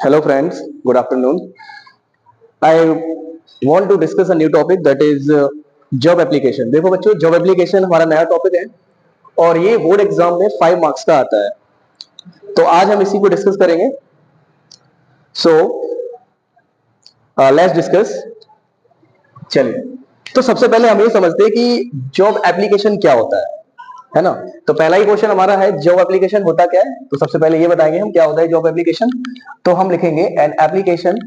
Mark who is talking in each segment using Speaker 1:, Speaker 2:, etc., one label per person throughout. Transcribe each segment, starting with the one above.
Speaker 1: Hello friends, good afternoon. I want to discuss a new topic that is job application. देखो बच्चों, job application हमारा नया topic है और ये बोर्ड एग्जाम में 5 मार्क्स का आता है। तो आज हम इसी को डिस्कस करेंगे। So let's discuss. चलिए, तो सबसे पहले हम ये समझते हैं कि जॉब एप्लीकेशन क्या होता है ना। तो पहला ही क्वेश्चन हमारा है, जॉब एप्लीकेशन होता क्या है। तो सबसे पहले ये बताएंगे हम क्या होता है जॉब एप्लीकेशन। तो हम लिखेंगे an application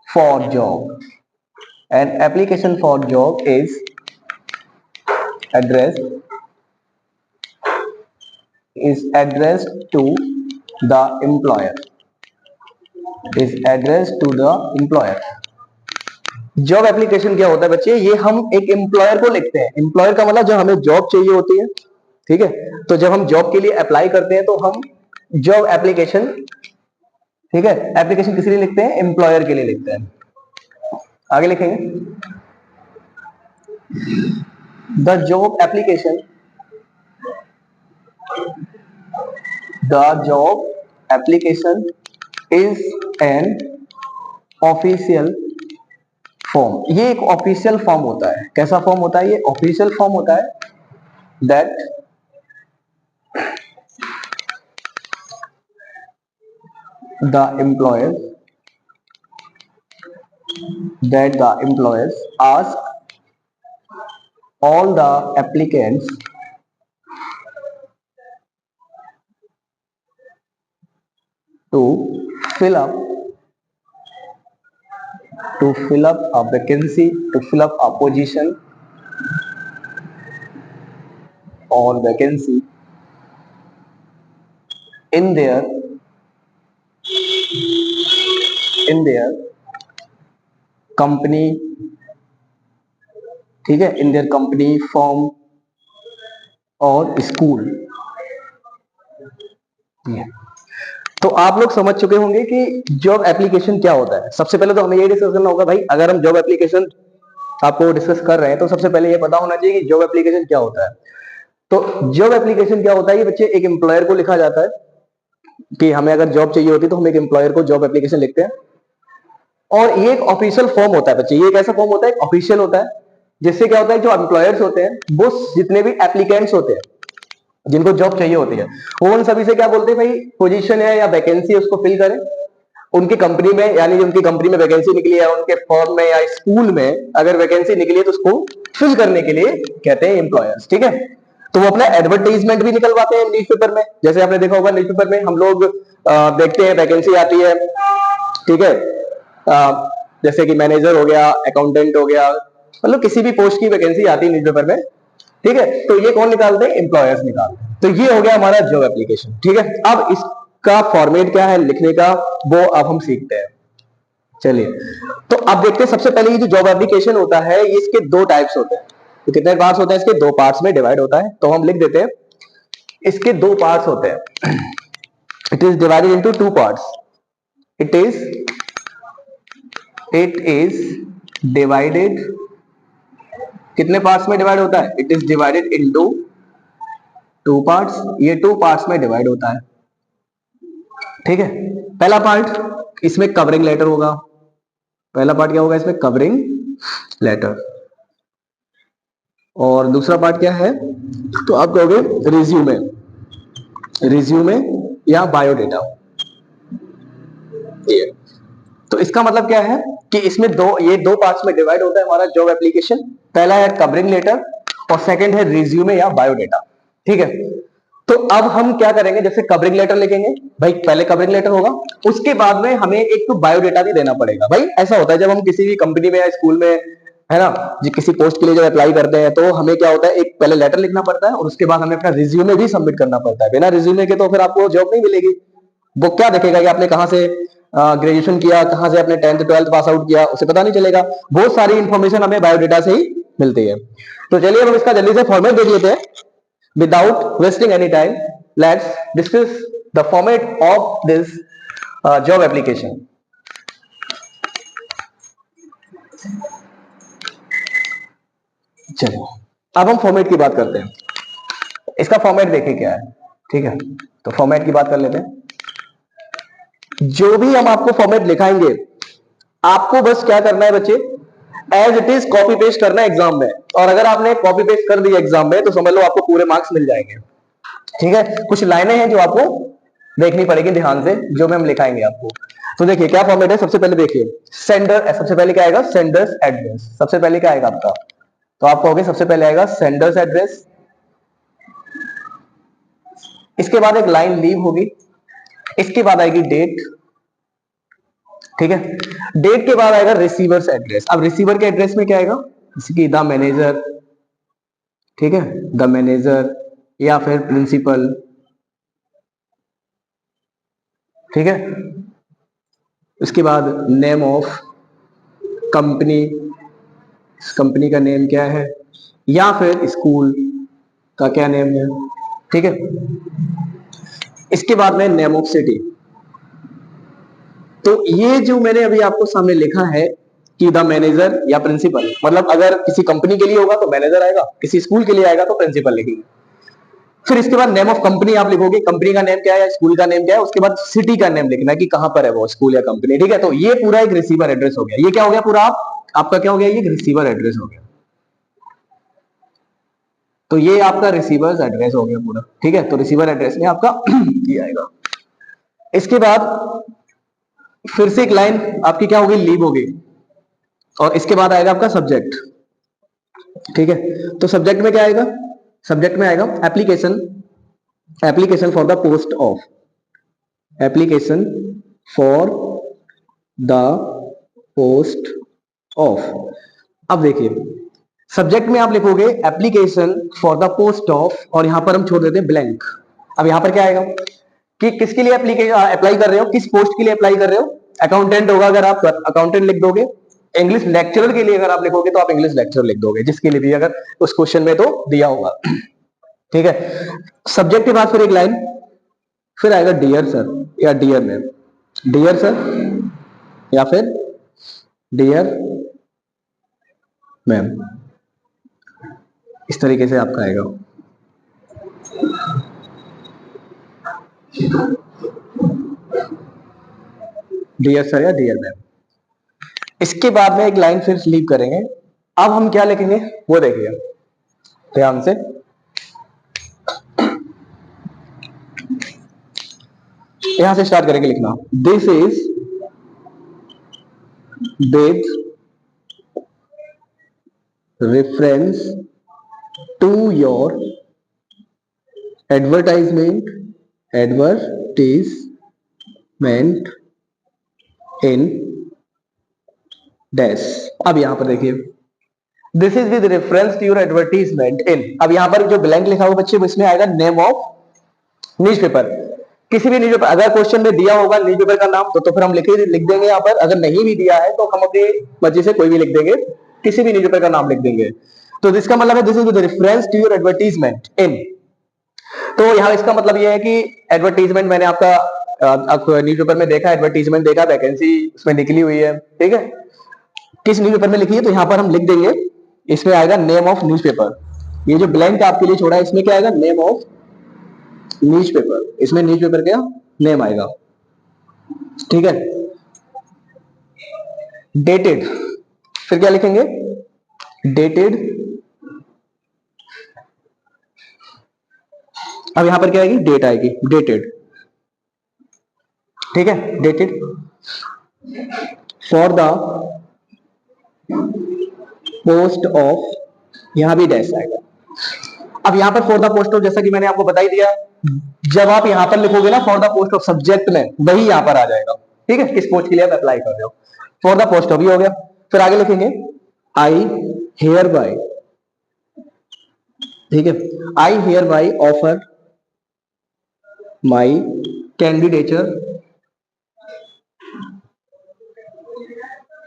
Speaker 1: for job. An application for job is addressed to the employer. Is addressed to the employer. Job application क्या होता है बच्चे, ये हम एक एम्प्लॉयर को लिखते हैं। एम्प्लॉयर का मतलब जब हमें जॉब चाहिए होती है, ठीक है। तो जब हम जॉब के लिए अप्लाई करते हैं तो हम जॉब एप्लीकेशन, ठीक है, एप्लीकेशन किस लिए लिखते हैं, एम्प्लॉयर के लिए लिखते हैं। आगे लिखेंगे, the job application is an official form. ये एक ऑफिशियल फॉर्म होता है। कैसा फॉर्म होता है, ये ऑफिशियल फॉर्म होता है that the employers ask all the applicants to fill up a vacancy, to fill up a position or vacancy in their company, ठीक है, इन देयर कंपनी, फॉर्म और स्कूल। तो आप लोग समझ चुके होंगे कि जॉब एप्लीकेशन क्या होता है। सबसे पहले तो हमें ये डिस्कस करना होगा भाई, अगर हम जॉब एप्लीकेशन आपको डिस्कस कर रहे हैं तो सबसे पहले ये पता होना चाहिए कि जॉब एप्लीकेशन क्या होता है। तो जॉब एप्लीकेशन क्या होता है, ये बच्चे एक एम्प्लॉयर को लिखा जाता है कि हमें अगर जॉब चाहिए होती है तो हम एक एम्प्लॉयर को जॉब एप्लीकेशन लिखते हैं। और ये एक ऑफिशियल फॉर्म होता है बच्चे। ये कैसा फॉर्म होता है, ऑफिशियल होता है, जिससे क्या होता है, जो एम्प्लॉयर्स होते हैं वो जितने भी एप्लीकेंट्स होते हैं जिनको जॉब चाहिए होती है, वो उन सभी से क्या बोलते हैं, भाई पोजीशन है या वैकेंसी है उसको फिल करें उनकी कंपनी में, यानी जो उनकी कंपनी में वैकेंसी निकली है, उनके फॉर्म में या स्कूल में अगर वैकेंसी निकली है तो उसको फिल करने के लिए कहते हैं एम्प्लॉयर्स, ठीक है। तो वो अपना एडवर्टाइजमेंट भी निकलवाते हैं न्यूज़पेपर में। जैसे आपने देखा होगा न्यूज़पेपर में हम लोग देखते हैं वैकेंसी आती है, ठीक है। जैसे कि मैनेजर हो गया, अकाउंटेंट हो गया, मतलब किसी भी पोस्ट की वैकेंसी आती है न्यूज़पेपर में, ठीक है। तो ये कौन निकालते हैं, एम्प्लॉयर्स निकालते हैं। तो ये हो गया हमारा जॉब एप्लीकेशन, ठीक है। अब इसका फॉर्मेट क्या है लिखने का, वो अब हम सीखते हैं। चलिए, तो अब देखते हैं सबसे पहले ये जो जॉब एप्लीकेशन होता है ये इसके दो टाइप्स होते हैं। तो कितने पार्ट्स होते हैं इसके, दो पार्ट्स में डिवाइड होता है। तो हम लिख देते हैं इसके दो पार्ट्स होते हैं। It is divided into two parts. It is divided, कितने पार्ट्स में डिवाइड होता है, it is divided into two parts. ये टू पार्ट्स में डिवाइड होता है, ठीक है। पहला पार्ट इसमें कवरिंग लेटर होगा। पहला पार्ट क्या होगा इसमें, कवरिंग लेटर। और दूसरा पार्ट क्या है, तो आप कहोगे रिज्यूमे या बायोडेटा। तो इसका मतलब क्या है कि इसमें ये दो पार्ट्स में डिवाइड होता है हमारा जॉब एप्लीकेशन। पहला है कवरिंग लेटर और सेकंड है रिज्यूमे या बायोडेटा, ठीक है। तो अब हम क्या करेंगे, जैसे कवरिंग लेटर लिखेंगे भाई, पहले कवरिंग लेटर होगा, उसके बाद में हमें एक तो बायोडेटा भी देना पड़ेगा। भाई ऐसा होता है जब हम किसी भी कंपनी में या स्कूल में, है ना, जो किसी पोस्ट के लिए जब अप्लाई करते हैं तो हमें क्या होता है, एक पहले लेटर लिखना पड़ता है और उसके बाद हमें अपना रिज्यूमे भी सबमिट करना पड़ता है। बिना रिज्यूमे के तो फिर आपको जॉब नहीं मिलेगी। वो क्या देखेगा कि आपने कहां से ग्रेजुएशन किया, कहां से आपने 10th 12th पास आउट किया, उसे पता नहीं चलेगा। बहुत सारी इंफॉर्मेशन हमें बायोडेटा से ही मिलती है। तो चलिए हम इसका जल्दी से फॉर्मेट देख लेते हैं। Without wasting any time, let's discuss the format of this job application. चलिए अब हम फॉर्मेट की बात करते हैं। इसका फॉर्मेट देखिए क्या है। ठीक है, तो फॉर्मेट की बात कर लेते हैं। जो भी हम आपको फॉर्मेट लिखाएंगे, आपको बस क्या करना है बच्चे, as it is copy paste करना है एग्जाम में। और अगर आपने कॉपी पेस्ट कर दिया एग्जाम में तो समझ लो आपको पूरे मार्क्स मिल जाएंगे। ठीक है, कुछ लाइनें हैं जो आपको देखनी पड़ेगी ध्यान से, जो में हम लिखाएंगे आपको। तो देखिए क्या फॉर्मेट है, सबसे पहले देखिए सेंडर, सबसे पहले क्या आएगा, सेंडर्स एड्रेस। सबसे पहले क्या आएगा आपका, तो आप कहोगे सबसे पहले आएगा सेंडर्स एड्रेस, इसके बाद एक लाइन लीव होगी, इसके बाद आएगी डेट। ठीक है, डेट के बाद आएगा रिसीवर्स एड्रेस। अब रिसीवर के एड्रेस में क्या आएगा, जैसे कि द मैनेजर, ठीक है, द मैनेजर या फिर प्रिंसिपल। ठीक है, उसके बाद नेम ऑफ कंपनी, कंपनी का नेम क्या है, या फिर स्कूल का क्या नेम है। ठीक है, इसके बाद में नेम ऑफ सिटी। तो ये जो मैंने अभी आपको सामने लिखा है कि द मैनेजर या प्रिंसिपल, मतलब अगर किसी कंपनी के लिए होगा तो मैनेजर आएगा, किसी स्कूल के लिए आएगा तो प्रिंसिपल लिखेंगे। फिर इसके बाद नेम ऑफ कंपनी आप लिखोगे, कंपनी का नेम क्या है, स्कूल का नेम क्या है, उसके बाद सिटी का नेम लिखना है कि कहां पर है वो स्कूल या कंपनी। ठीक है, तो ये पूरा एक रिसीवर एड्रेस हो गया। ये क्या हो गया पूरा, आपका क्या हो गया, ये रिसीवर एड्रेस हो गया। तो ये आपका रिसीवर्स एड्रेस हो गया पूरा। ठीक है, तो रिसीवर एड्रेस में आपका ये आएगा। इसके बाद फिर से एक लाइन आपकी क्या होगी, लीव होगी, और इसके बाद आएगा आपका सब्जेक्ट। ठीक है, तो सब्जेक्ट में क्या आएगा, सब्जेक्ट में आएगा application, application for the post of, application for the post of. अब देखिए सब्जेक्ट में आप लिखोगे application for the post of, और यहां पर हम छोड़ देते हैं ब्लैंक। अब यहां पर क्या आएगा कि किसके लिए एप्लीकेशन अप्लाई कर रहे हो, किस पोस्ट के लिए अप्लाई कर रहे हो। अकाउंटेंट होगा अगर आप अकाउंटेंट लिख दोगे, इंग्लिश लेक्चरर के लिए अगर आप लिखोगे तो आप इंग्लिश लेक्चरर लिख दोगे, जिसके लिए भी अगर उस क्वेश्चन में तो दिया होगा। ठीक है, सब्जेक्ट के बाद फिर एक लाइन, फिर आएगा डियर सर या डियर मैम, डियर सर या फिर डियर मैम, इस तरीके से आपका आएगा। डियर सर या डियर मैम, इसके बाद में एक लाइन फिर स्लीप करेंगे। अब हम क्या लिखेंगे वो देखिए ध्यान से। यहां से स्टार्ट करेंगे लिखना, this is with reference to your advertisement, advertisement in dash. अब यहां पर देखिए this is with reference to your advertisement in, अब यहां पर जो ब्लैंक लिखा हुआ बच्चे इसमें आएगा नेम ऑफ न्यूज़पेपर, किसी भी न्यूज़पेपर। अगर क्वेश्चन में दिया होगा न्यूज़पेपर का नाम तो फिर हम लिख देंगे यहाँ पर। अगर नहीं भी दिया है तो हम अपनी मर्जी से कोई भी लिख देंगे, किसी भी न्यूज़पेपर का नाम लिख देंगे। तो इसका मतलब है this is with reference to your advertisement in. तो यहाँ इसका मतलब यह है कि एडवर्टीजमेंट मैंने आपका न्यूज़पेपर में देखा, एडवर्टीजमेंट देखा, वैकेंसी उसमें निकली हुई है। ठीक है, किस न्यूज़पेपर में लिखी है तो यहाँ पर हम लिख देंगे, इसमें आएगा नेम ऑफ न्यूज़पेपर। ये जो ब्लैंक आपके लिए छोड़ा है इसमें क्या आएगा, नेम ऑफ न्यूज़पेपर, इसमें न्यूज़पेपर का नेम आएगा। ठीक है, डेटेड, फिर क्या लिखेंगे, डेटेड। अब यहां पर क्या आएगी, डेट आएगी, डेटेड। ठीक है, dated for the post of, यहां भी डैश आएगा। अब यहां पर फॉर द पोस्ट ऑफ, जैसा कि मैंने आपको बता ही दिया, जब आप यहां पर लिखोगे ना for the post of subject में, वही यहां पर आ जाएगा। ठीक है, किस पोस्ट के लिए आप अप्लाई कर रहे हो, फॉर द पोस्ट ऑफ, ये हो गया। फिर आगे लिखेंगे आई हेयर बाय, ठीक है, I hereby offer my candidature,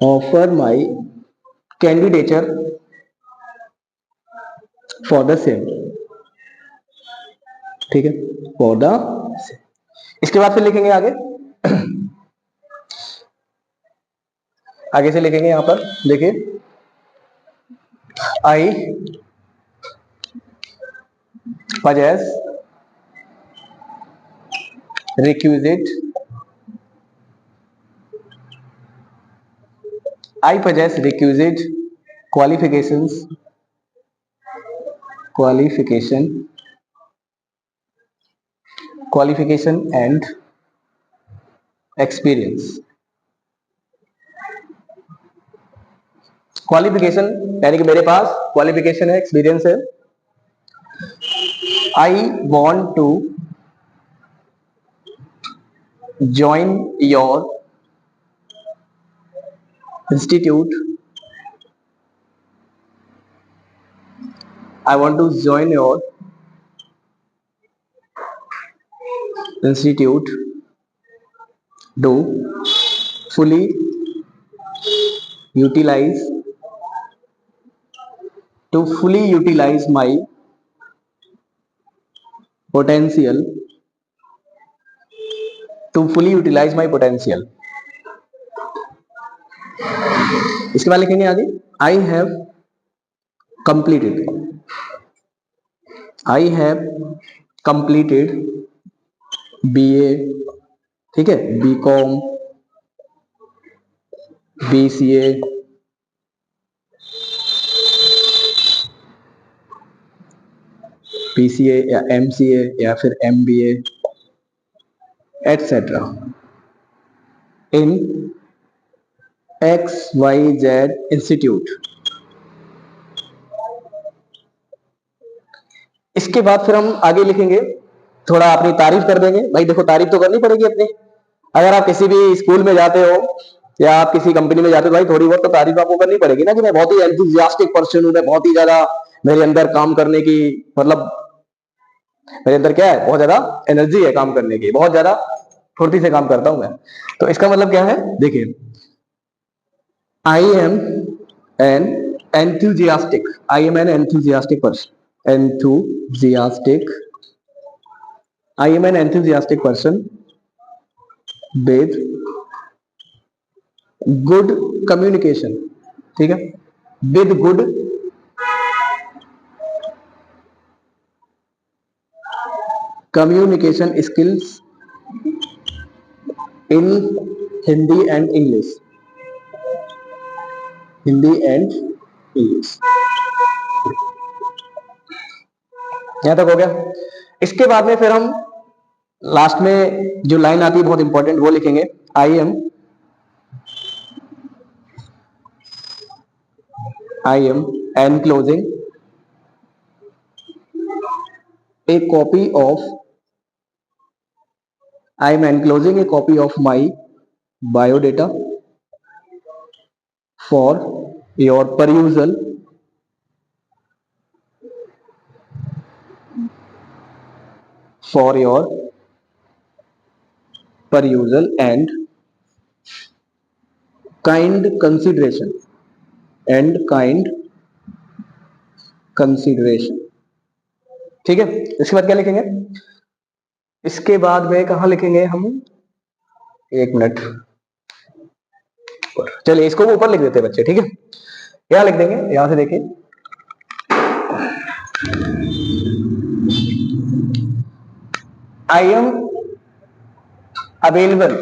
Speaker 1: offer my candidature for the same. ठीक है, फॉर द, इसके बाद फिर लिखेंगे आगे, आगे से लिखेंगे यहां पर देखिए आई possess requisite. I possess requisite qualifications, qualification, qualification and experience. Qualification यानी कि मेरे पास क्वालिफिकेशन है, एक्सपीरियंस है. I want to join your institute. I want to join your institute to fully utilize fully utilize my potential, to fully utilize my potential. इसके बाद लिखेंगे आगे I have completed. I have completed BA, ठीक है, BCom, BCA, PCA या MCA या फिर MBA etcetera इन XYZ institute. इसके बाद फिर हम आगे लिखेंगे, थोड़ा अपनी तारीफ कर देंगे. भाई देखो, तारीफ तो करनी पड़ेगी अपनी. अगर आप किसी भी स्कूल में जाते हो या आप किसी कंपनी में जाते हो, भाई थोड़ी बहुत तो तारीफ आपको करनी पड़ेगी ना, कि मैं बहुत ही एंथुसियास्टिक पर्सन हूं, मैं बहुत ही ज्यादा, मेरे अंदर काम करने की, मतलब मेरे अंदर क्या है, बहुत ज्यादा एनर्जी है काम करने की, बहुत ज्यादा फुर्ती से काम करता हूं मैं. तो इसका मतलब क्या है, देखिए, I am an enthusiastic. I am an enthusiastic person. Enthusiastic. I am an enthusiastic person with good communication. ठीक है, with good communication skills in Hindi and English. Hindi and English. यहां तक हो गया. इसके बाद में फिर हम लास्ट में जो लाइन आती है बहुत इंपॉर्टेंट, वो लिखेंगे I am enclosing a copy of I am enclosing a copy of my biodata for your perusal, for your perusal and kind consideration, and kind consideration. ठीक है. इसके बाद क्या लिखेंगे, इसके बाद में कहा लिखेंगे हम, एक मिनट, चलिए इसको ऊपर लिख देते हैं बच्चे. ठीक है, यहां लिख देंगे, यहां से देखिए, आई एम अवेलेबल.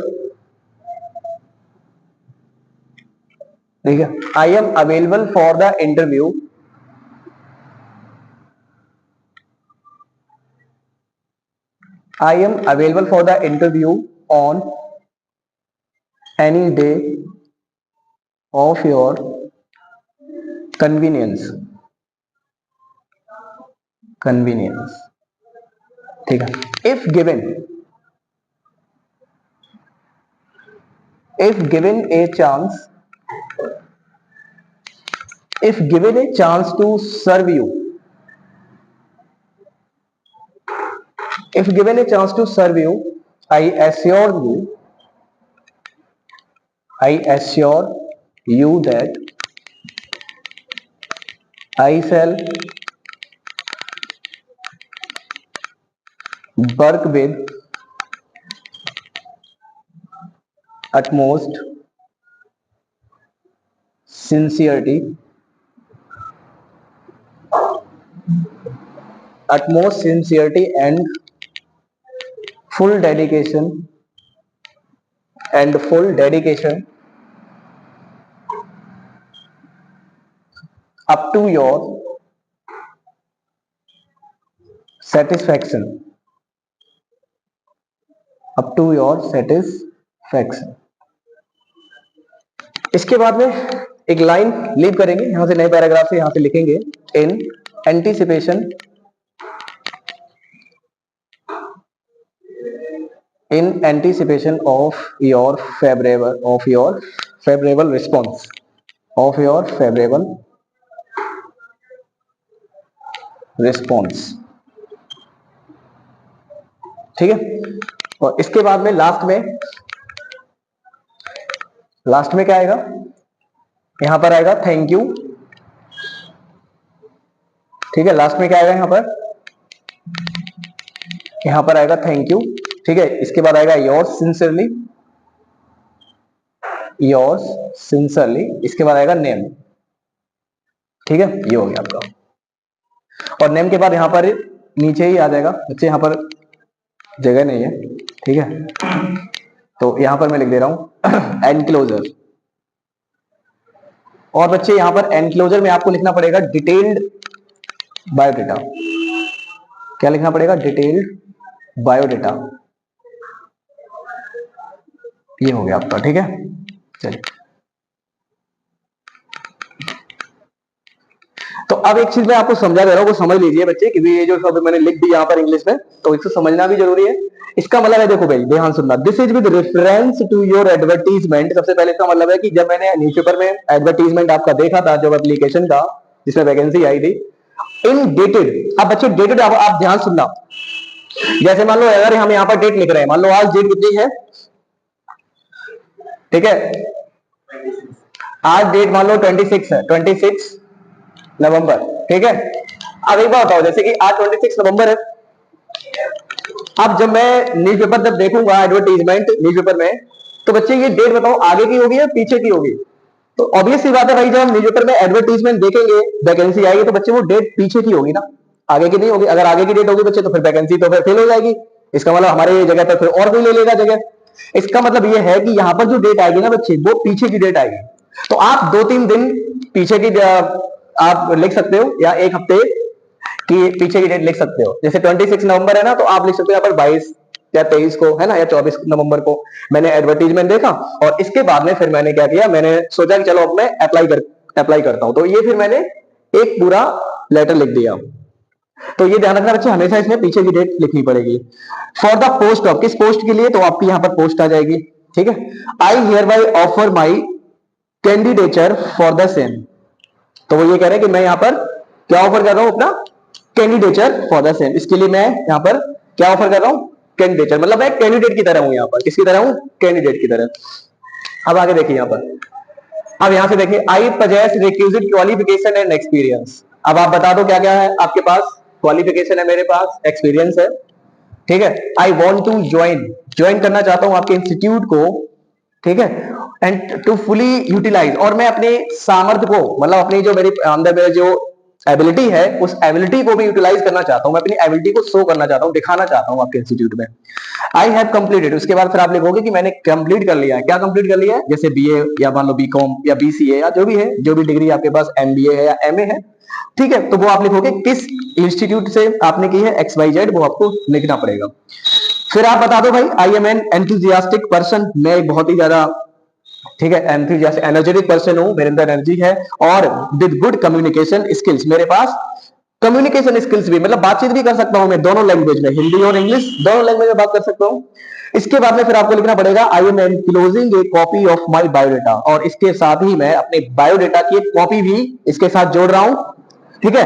Speaker 1: ठीक है, I am available for the interview. I am available for the interview on any day of your convenience. Convenience. ठीक है. If given a chance, if given a chance to serve you, if given a chance to serve you, I assure you that I shall work with utmost sincerity, and full dedication and full dedication up to your satisfaction, up to your satisfaction। इसके बाद में एक line leave करेंगे, यहां से नए paragraph से यहां पे लिखेंगे इन anticipation, in anticipation of your favorable response, of your favorable response। ठीक है। और इसके बाद में लास्ट में क्या आएगा, यहां पर आएगा थैंक यू। ठीक है, लास्ट में क्या आएगा, यहां पर आएगा थैंक यू। ठीक है, इसके बाद आएगा योर्स सिंसियरली, योर्स सिंसियरली, इसके बाद आएगा नेम। ठीक है, ये हो गया आपका। और नेम के बाद यहां पर नीचे ही आ जाएगा बच्चे, यहां पर जगह नहीं है। ठीक है, तो यहां पर मैं लिख दे रहा हूं एनक्लोजर। और बच्चे यहां पर एनक्लोजर में आपको लिखना पड़ेगा डिटेल्ड बायोडेटा। क्या लिखना पड़ेगा, डिटेल्ड बायोडेटा। ये हो गया आपका। ठीक है, चलिए। तो अब एक चीज मैं आपको समझा दे रहा हूं, वो समझ लीजिए बच्चे, क्योंकि ये जो सब मैंने लिख दिया यहाँ पर इंग्लिश में, तो इसको समझना भी जरूरी है। इसका मतलब है, देखो भाई ध्यान सुनना, this is with reference to your advertisement. सबसे पहले इसका मतलब है कि जब मैंने न्यूज़पेपर में एडवर्टीजमेंट आपका देखा था, जॉब एप्लीकेशन का, जिसमें वैकेंसी आई थी, इन डेटेड। अब बच्चे डेटेड आप ध्यान सुनना, जैसे मान लो अगर हम यहाँ पर डेट लिख रहे हैं, मान लो आज डेट कितनी है, ठीक है, आज डेट मान लो 26 है, 26 नवंबर। ठीक है, अब एक बात बताओ, जैसे कि आज 26 नवंबर है, अब जब मैं न्यूज़पेपर जब देखूंगा एडवर्टीजमेंट न्यूज़पेपर में, तो बच्चे ये डेट बताओ आगे की होगी या पीछे की होगी। तो ऑब्वियस सी बात है भाई, जब हम न्यूज़पेपर में एडवर्टीजमेंट देखेंगे, वैकेंसी आएगी, तो बच्चे वो डेट पीछे की होगी ना, आगे की नहीं होगी। अगर आगे की डेट होगी बच्चे, तो फिर वैकेंसी तो फिर फेल हो जाएगी। इसका मतलब हमारे जगह पर फिर और कोई ले लेगा जगह। इसका मतलब ये है कि यहाँ पर जो डेट आएगी ना बच्चे, वो पीछे की डेट आएगी। तो आप 2-3 दिन पीछे की आप लिख सकते हो, या एक हफ्ते की पीछे की डेट लिख सकते हो। जैसे 26 नवंबर है ना, तो आप लिख सकते हो यहाँ पर 22 या 23 को, है ना, या 24 नवंबर को मैंने एडवर्टीजमेंट देखा, और इसके बाद में फिर मैंने क्या किया, मैंने सोचा कि चलो अब मैं अप्लाई करता हूं। तो ये फिर मैंने एक पूरा लेटर लिख दिया। तो ये ध्यान रखना बच्चे, हमेशा इसमें पीछे की डेट लिखनी पड़ेगी। फॉर द पोस्ट ऑफ, किस पोस्ट के लिए, तो आपकी यहां पर पोस्ट आ जाएगी। ठीक है, I hear by offer my candidature for the same. तो वो ये कह रहे हैं कि मैं यहां पर क्या ऑफर कर रहा हूं, अपना कैंडिडेचर फॉर द सेम। इसके लिए मैं यहां पर क्या ऑफर कर रहा हूं, कैंडिडेचर, मतलब मैं कैंडिडेट की तरह हूं यहां पर। किसकी तरह हूं, कैंडिडेट की तरह। अब आगे देखिए यहां पर, अब यहां से देखिए, I possess requisite qualification and experience. अब आप बता दो क्या क्या है आपके पास, क्वालिफिकेशन है मेरे पास, एक्सपीरियंस है। ठीक है, आई वॉन्ट टू ज्वाइन करना चाहता हूं आपके इंस्टीट्यूट को। ठीक है, एंड टू फुली यूटिलाइज, और मैं अपने सामर्थ्य को, मतलब अपनी जो मेरी अंदर मेरे जो एबिलिटी है, उस एबिलिटी को भी यूटिलाइज करना चाहता हूं, मैं अपनी एबिलिटी को शो करना चाहता हूं, दिखाना चाहता हूं आपके इंस्टीट्यूट में। आई हैव कंप्लीटेड, उसके बाद फिर आप लिखोगे कि मैंने कंप्लीट कर लिया है। क्या कंप्लीट कर लिया है, जैसे बीए या मान लो बीकॉम या बीसीए या जो भी है, जो भी डिग्री आपके पास एमबीए है या एमए है। ठीक है, तो वो आप लिखोगे किस इंस्टीट्यूट से आपने की है, XYZ, वो आपको लिखना पड़ेगा। फिर आप बता दो भाई, I am an enthusiastic person, मैं बहुत ही ज्यादा, ठीक है, एंथुजियास्टिक एनर्जेटिक पर्सन हूं, मेरे अंदर एनर्जी है, और विद गुड कम्युनिकेशन स्किल्स, मेरे पास कम्युनिकेशन स्किल्स भी, मतलब बातचीत भी कर सकता हूं मैं दोनों लैंग्वेज में, हिंदी और इंग्लिश दोनों लैंग्वेज में बात कर सकता हूं। इसके बाद में फिर आपको लिखना पड़ेगा, I am enclosing A copy of my biodata, और इसके साथ ही मैं अपने बायोडेटा की एक कॉपी भी इसके साथ जोड़ रहा हूं। ठीक है,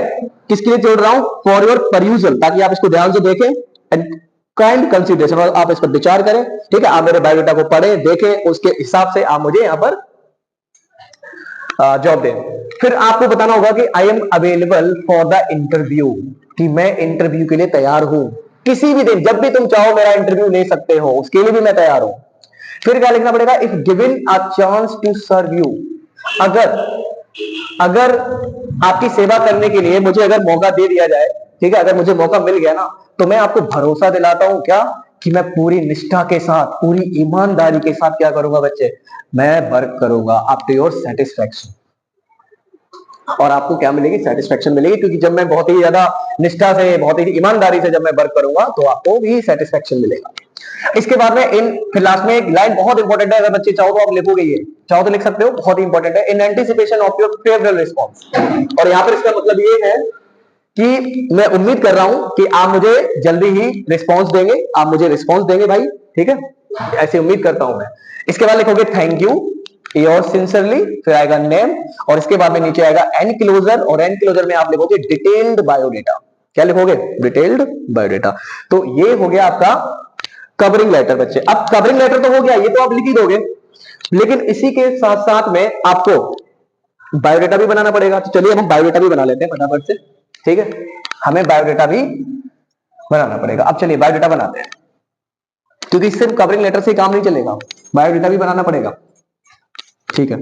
Speaker 1: किसके लिए जोड़ रहा हूं, फॉर योर परयूजल, ताकि आप इसको ध्यान से देखें एंड काइंड कंसिडरेशन, और आप इस पर विचार करें। ठीक है, आप मेरे बायोडेटा को पढ़ें, देखें, उसके हिसाब से आप मुझे यहां पर जॉब दें। फिर आपको बताना होगा कि I am available for the interview, कि मैं इंटरव्यू के लिए तैयार हूं, किसी भी दिन जब भी तुम चाहो मेरा इंटरव्यू ले सकते हो, उसके लिए भी मैं तैयार हूं। फिर क्या लिखना पड़ेगा, if given a chance to serve you, अगर आपकी सेवा करने के लिए मुझे अगर मौका दे दिया जाए, ठीक है, अगर मुझे मौका मिल गया ना, तो मैं आपको भरोसा दिलाता हूं क्या, कि मैं पूरी निष्ठा के साथ, पूरी ईमानदारी के साथ क्या करूंगा बच्चे, मैं वर्क करूंगा अप टू योर सेटिस्फैक्शन। और आपको क्या मिलेगी, सेटिस्फैक्शन मिलेगी, क्योंकि जब मैं बहुत ही ज्यादा निष्ठा से, बहुत ही ईमानदारी से जब मैं वर्क करूंगा तो आपको भी सेटिस्फैक्शन मिलेगा। इसके बाद में इन फिर लास्ट में एक लाइन बहुत इंपॉर्टेंट है, अगर बच्चे चाहो तो आप लिखोगे, ये चाहो तो लिख सकते हो, बहुत ही इंपॉर्टेंट है, in anticipation of your favourable response. और यहां पर इसका मतलब ये है कि मैं उम्मीद कर रहा हूं कि आप मुझे जल्दी ही रिस्पॉन्स देंगे, आप मुझे रिस्पॉन्स देंगे भाई, ठीक है, ऐसी उम्मीद करता हूं मैं। इसके बाद लिखोगे थैंक यू, योर सिंसियरली, फिर आएगा नेम, और इसके बाद में नीचे आएगा एनक्लोजर, और एनक्लोजर में आप लिखोगे डिटेल्ड बायोडेटा। क्या लिखोगे, डिटेल्ड बायोडेटा। तो ये हो गया आपका कवरिंग लेटर बच्चे। अब कवरिंग लेटर तो हो गया, ये तो आप लिख ही दोगे, लेकिन इसी के साथ साथ में आपको बायोडेटा भी बनाना पड़ेगा। तो चलिए हम बायोडेटा भी बना लेते हैं फटाफट से, ठीक है, हमें बायोडेटा भी बनाना पड़ेगा। अब चलिए बायोडेटा बनाते हैं, क्योंकि सिर्फ कवरिंग लेटर से काम नहीं चलेगा, बायोडेटा भी बनाना पड़ेगा, ठीक है।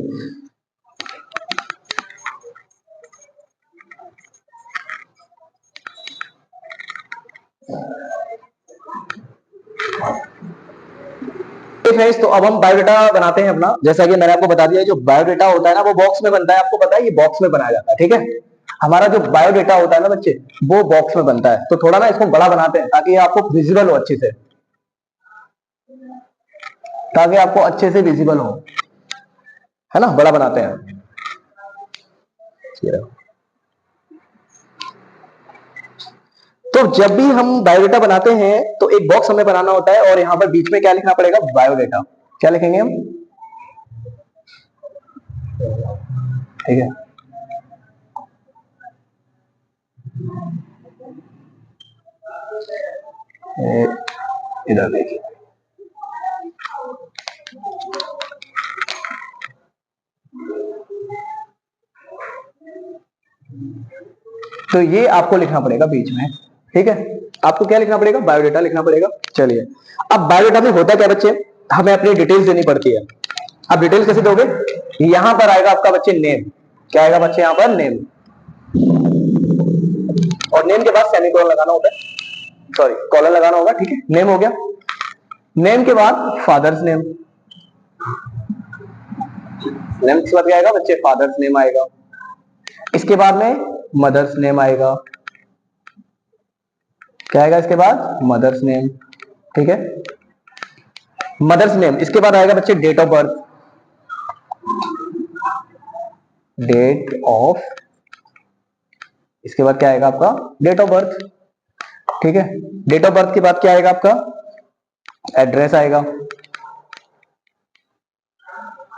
Speaker 1: फ्रेंड्स, तो अब हम बायोडेटा बनाते हैं अपना। जैसा कि मैंने आपको बता दिया, जो बायोडेटा होता है ना, वो बॉक्स में बनता है, आपको पता है, ये बॉक्स में बनाया जाता है, ठीक है। हमारा जो बायोडेटा होता है ना बच्चे, वो बॉक्स में बनता है। तो थोड़ा ना इसको बड़ा बनाते हैं, ताकि आपको विजिबल हो अच्छे से, ताकि आपको अच्छे से विजिबल हो, है ना, बड़ा बनाते हैं। तो जब भी हम बायोडेटा बनाते हैं तो एक बॉक्स हमें बनाना होता है, और यहां पर बीच में क्या लिखना पड़ेगा, बायोडेटा। क्या लिखेंगे हम, ठीक है। इधर देखिए, तो ये आपको लिखना पड़ेगा बीच में, ठीक है। आपको क्या लिखना पड़ेगा, बायोडेटा लिखना पड़ेगा। चलिए, अब बायोडेटा में होता क्या बच्चे, हमें अपनी डिटेल्स देनी पड़ती है। अब डिटेल्स कैसे दोगे, यहां पर आएगा आपका बच्चे नेम। क्या आएगा बच्चे, यहां पर नेम, और नेम के बाद सेमीकोलन लगाना होता है, सॉरी कॉलन लगाना होगा, ठीक है। नेम हो गया, नेम के बाद फादर्स नेम, नेम के बाद क्या आएगा बच्चे, फादर्स नेम आएगा। इसके बाद में मदर्स नेम आएगा। क्या आएगा इसके बाद, मदर्स नेम, ठीक है, मदर्स नेम। इसके बाद आएगा बच्चे date of birth, date of, इसके बाद क्या आएगा आपका, डेट ऑफ बर्थ, ठीक है। डेट ऑफ बर्थ के बाद क्या आएगा आपका, एड्रेस आएगा।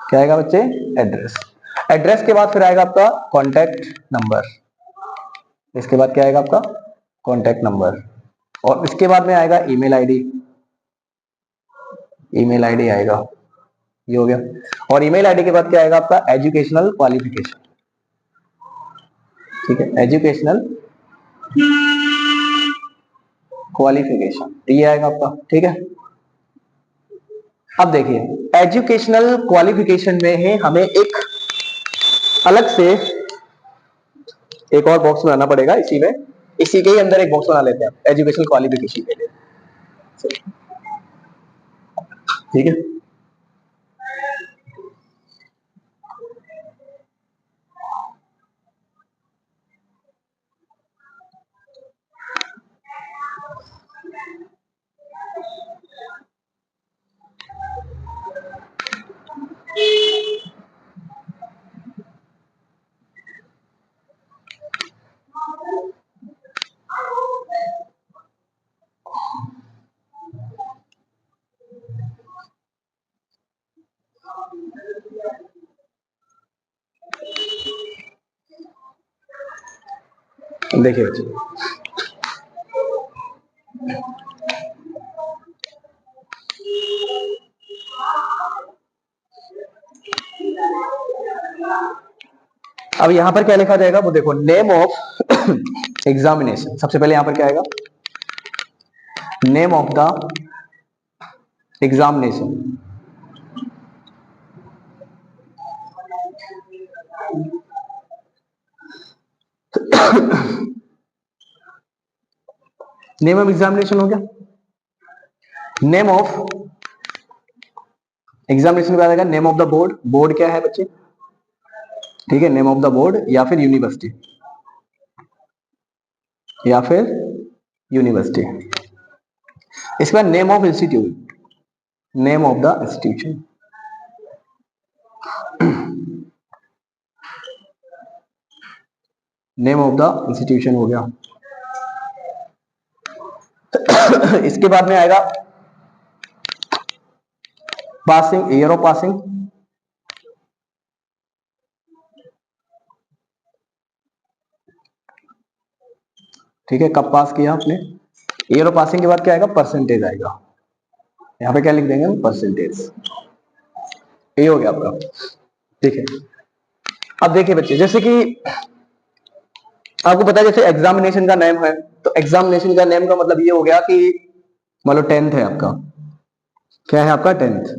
Speaker 1: क्या आएगा बच्चे, एड्रेस। एड्रेस के बाद फिर आएगा आपका कॉन्टैक्ट नंबर। इसके बाद क्या आएगा आपका, कॉन्टैक्ट नंबर, और इसके बाद में आएगा ईमेल आईडी, ईमेल आईडी आएगा, ये हो गया। और ईमेल आईडी के बाद क्या आएगा आपका, एजुकेशनल क्वालिफिकेशन, ठीक है, एजुकेशनल क्वालिफिकेशन, ये आएगा आपका, ठीक है। अब देखिए, एजुकेशनल क्वालिफिकेशन में है, हमें एक अलग से एक और बॉक्स बनाना पड़ेगा, इसी में, इसी के ही अंदर एक बॉक्स बना लेते हैं एजुकेशनल क्वालिफिकेशन के लिए, ठीक है। देखिए बच्चे, अब यहां पर क्या लिखा जाएगा, वो देखो, नेम ऑफ एग्जामिनेशन। सबसे पहले यहां पर क्या आएगा, name of the examination, name of examination हो गया। नेम ऑफ एग्जामिनेशन का आएगा name of the board, board क्या है बच्चे, ठीक है, नेम ऑफ द बोर्ड या फिर यूनिवर्सिटी, या फिर यूनिवर्सिटी। इसके बाद name of institute, name of the institution, name of the institution हो गया। इसके बाद में आएगा पासिंग, ईयर ऑफ पासिंग, ठीक है, कब पास किया आपने। ईयर ऑफ पासिंग के बाद क्या आएगा, परसेंटेज आएगा, यहां पे क्या लिख देंगे हम, परसेंटेज। ये हो गया आपका, ठीक है। अब देखिए बच्चे, जैसे कि आपको पता है जैसे एग्जामिनेशन का नेम है, तो एग्जामिनेशन का नेम का मतलब ये हो गया कि मान लो 10th है आपका, क्या है आपका 10th।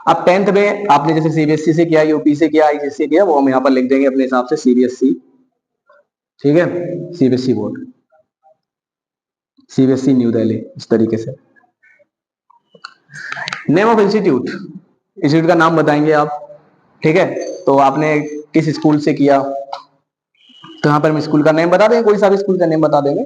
Speaker 1: अब 10th में आपने जैसे सीबीएसई से किया, यूपी से किया, आईसीएसई से किया, वो हम यहाँ पर लिख देंगे अपने हिसाब से सीबीएसई, ठीक है, CBSE board, CBSE new Delhi, इस तरीके से। नेम ऑफ इंस्टीट्यूट, इंस्टीट्यूट का नाम बताएंगे आप, ठीक है। तो आपने किस स्कूल से किया, तो यहाँ पर हम स्कूल का नेम बता देंगे, कोई सा भी स्कूल का नेम बता देंगे,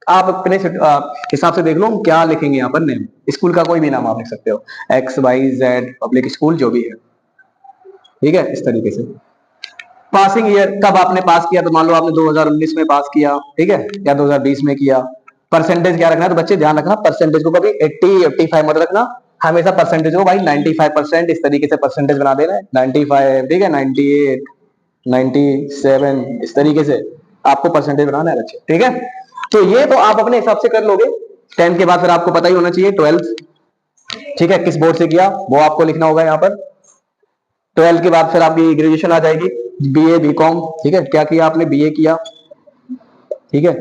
Speaker 1: आप अपने हिसाब से देख लो हम क्या लिखेंगे यहाँ पर नेम, स्कूल का कोई भी नाम आप लिख सकते हो, XYZ पब्लिक स्कूल जो भी है, ठीक है, इस तरीके से। पासिंग ईयर, कब आपने पास किया, तो मान लो आपने 2019 में पास किया, ठीक है, या 2020 में किया। परसेंटेज क्या रखना है, तो बच्चे ध्यान रखना, परसेंटेज को कभी 80 85 मत रखना, हमेशा परसेंटेज को भाई 95% इस तरीके से परसेंटेज बना देना है, 95, ठीक है, 98 97 इस तरीके से आपको परसेंटेज बनाना है बच्चे, ठीक है। तो ये तो आप अपने हिसाब से कर लोगे। 10th के बाद फिर आपको पता ही होना चाहिए 12th, ठीक है, किस बोर्ड से किया वो आपको लिखना होगा यहाँ पर। 12th के बाद फिर आपकी ग्रेजुएशन आ जाएगी, बीए बीकॉम, ठीक है, क्या किया आपने, बीए किया, ठीक है,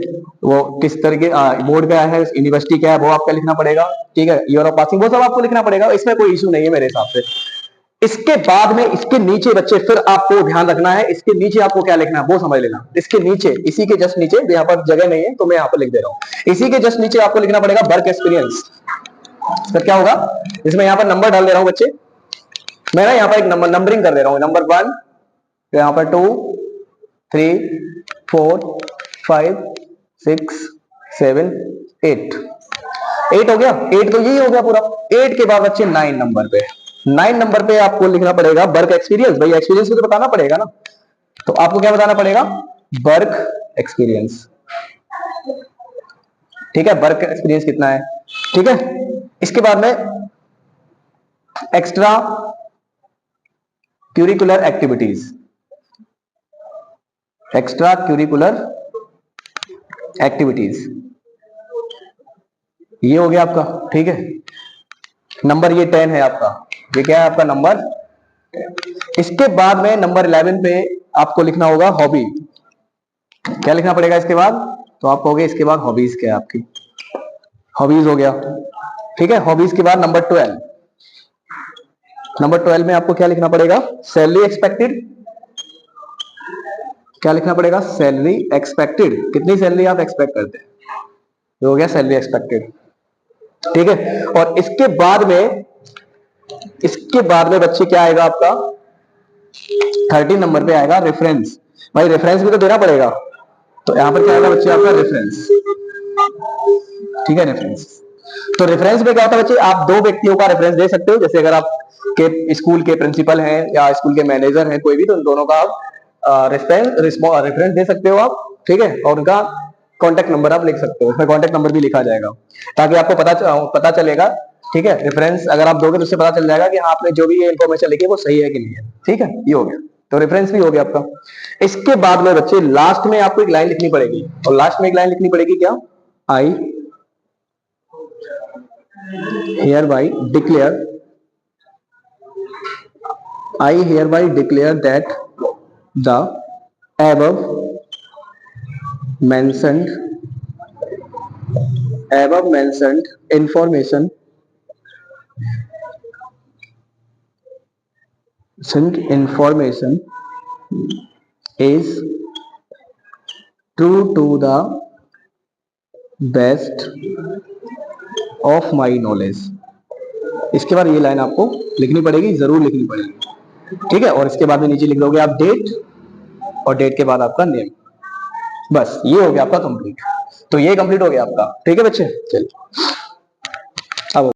Speaker 1: वो किस तरह के बोर्ड का है, यूनिवर्सिटी क्या है वो आपका लिखना पड़ेगा, ठीक है, ईयर ऑफ पासिंग वो सब आपको लिखना पड़ेगा, इसमें कोई इशू नहीं है मेरे हिसाब से। इसके बाद में इसके नीचे बच्चे फिर आपको ध्यान रखना है, इसके नीचे आपको क्या लिखना है वो समझ लेना, इसके नीचे, इसी के जस्ट नीचे, यहाँ पर जगह नहीं है तो मैं यहाँ पर लिख दे रहा हूँ, इसी के जस्ट नीचे आपको लिखना पड़ेगा वर्क एक्सपीरियंस। फिर क्या होगा, इसमें यहाँ पर नंबर डाल दे रहा हूँ बच्चे, मैं ना यहाँ पर एक नंबरिंग कर दे रहा हूँ, नंबर 1, यहाँ पर 2 3 4 5 6 7 8 8 हो गया, 8 तो यही हो गया पूरा। 8 के बाद बच्चे 9 नंबर पे, 9 नंबर पे आपको लिखना पड़ेगा वर्क एक्सपीरियंस, भाई एक्सपीरियंस भी तो बताना पड़ेगा ना, तो आपको क्या बताना पड़ेगा, वर्क एक्सपीरियंस, ठीक है, वर्क एक्सपीरियंस कितना है, ठीक है। इसके बाद में extra curricular activities, extra curricular activities, ये हो गया आपका, ठीक है। नंबर ये 10 है आपका, ये क्या है आपका नंबर। इसके बाद में नंबर 11 पे आपको लिखना होगा हॉबी, क्या लिखना पड़ेगा इसके बाद, तो आप कहोगे इसके बाद हॉबीज क्या है आपकी, हॉबीज हो गया, ठीक है। हॉबीज के बाद नंबर 12, नंबर 12 में आपको क्या लिखना पड़ेगा, सैलरी एक्सपेक्टेड, क्या लिखना पड़ेगा, सैलरी एक्सपेक्टेड, कितनी सैलरी आप एक्सपेक्ट करते हैं, ये हो गया सैलरी एक्सपेक्टेड, ठीक है। और इसके बाद में बच्चे क्या आएगा आपका, 13 नंबर पे आएगा रेफरेंस, भाई रेफरेंस भी तो देना पड़ेगा, तो यहां पर क्या आएगा बच्चे आपका रेफरेंस, ठीक है, रेफरेंस। तो रेफरेंस में क्या होता है बच्चे, आप दो व्यक्तियों का रेफरेंस दे सकते हो, जैसे अगर आप के स्कूल के प्रिंसिपल हैं या स्कूल के मैनेजर हैं कोई भी, तो उन दोनों का आप रेफरेंस दे सकते हो आप, ठीक है, और उनका कॉन्टेक्ट नंबर आप लिख सकते हो, उसमें कॉन्टेक्ट नंबर भी लिखा जाएगा, ताकि आपको पता चलेगा, ठीक है। रेफरेंस अगर आप दोगे तो उससे पता चल जाएगा कि हाँ आपने जो भी ये इन्फॉर्मेशन लिखी है वो सही है कि नहीं है, ठीक है, ये हो गया, तो रेफरेंस भी हो गया आपका। इसके बाद में बच्चे लास्ट में आपको एक लाइन लिखनी पड़ेगी, और लास्ट में एक लाइन लिखनी पड़ेगी क्या, आई hereby declare I hereby declare that the above mentioned information is true to the best of my knowledge. इसके बाद ये लाइन आपको लिखनी पड़ेगी, जरूर लिखनी पड़ेगी, ठीक है। और इसके बाद में नीचे लिख दोगे आप डेट, और डेट के बाद आपका नेम। बस ये हो गया आपका कंप्लीट। तो ये कंप्लीट हो गया आपका, ठीक है बच्चे। चलिए